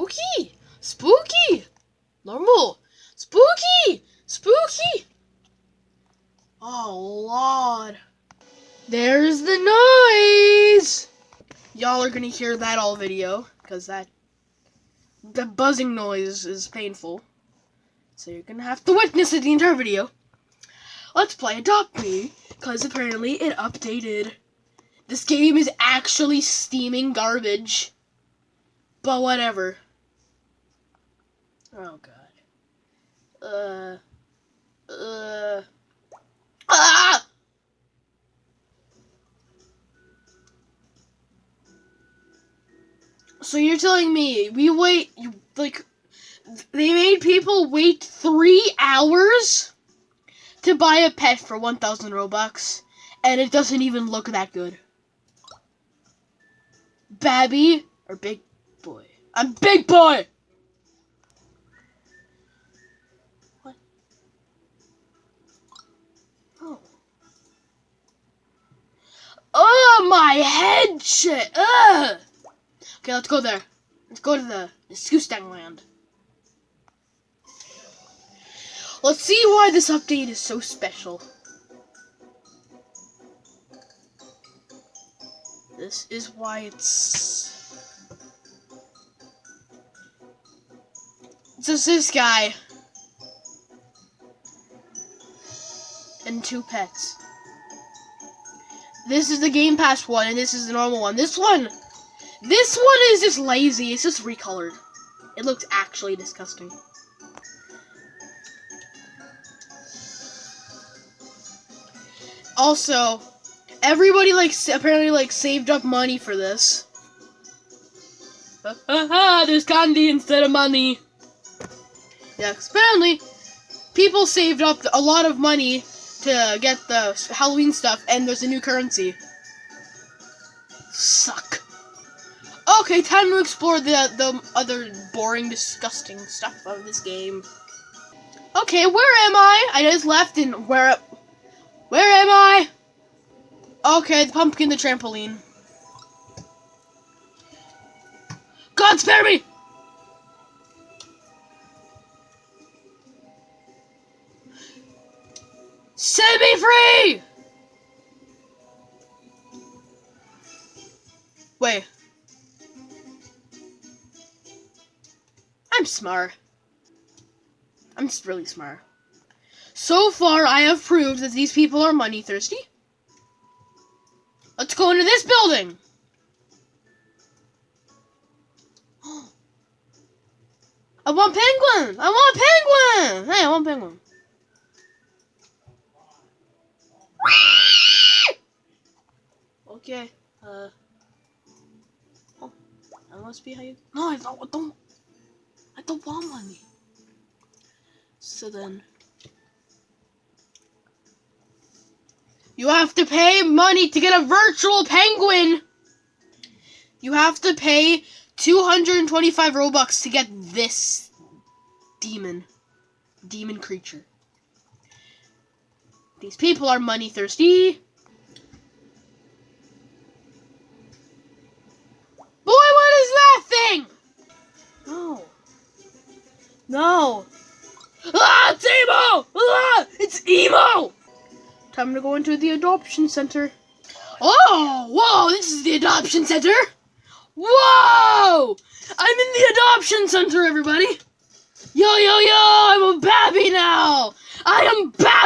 Spooky! Spooky! Normal! Spooky! Spooky! Oh, Lord. There's the noise! Y'all are gonna hear that all video, because the buzzing noise is painful. So you're gonna have to witness it the entire video. Let's play Adopt Me, because apparently it updated. This game is actually steaming garbage. But whatever. Oh god. Ah! So you're telling me they made people wait 3 hours to buy a pet for 1,000 Robux, and it doesn't even look that good. Babby or Big Boy? I'm Big Boy! What? Oh. Oh, my head shit! Ugh! Okay, let's go there. Let's go to the Skoostang land. Let's see why this update is so special. This is why it's just this guy and 2 pets. This is the Game Pass one, and this is the normal one. This one is just lazy. It's just recolored. It looks actually disgusting. Also, everybody apparently saved up money for this. There's candy instead of money. Yeah, 'cause apparently people saved up a lot of money to get the Halloween stuff, and there's a new currency. Suck. Okay, time to explore the other boring, disgusting stuff of this game. Okay, where am I? I just left, and where am I? Okay, the pumpkin, the trampoline. God spare me! Set me free! Wait. I'm smart. I'm just really smart. So far, I have proved that these people are money thirsty. Let's go into this building! I want penguin! I want penguin! Hey, I want penguin. Okay, oh, that must be how you... No, I don't want money. So then... You have to pay money to get a virtual penguin! You have to pay 225 Robux to get this demon creature. These people are money thirsty. Boy, what is that thing? No. No. Ah, it's Emo! Ah, it's Emo! Time to go into the adoption center. Oh, whoa, this is the adoption center. Whoa! I'm in the adoption center, everybody. Yo, yo, yo, I'm a Babby now. I am Babby.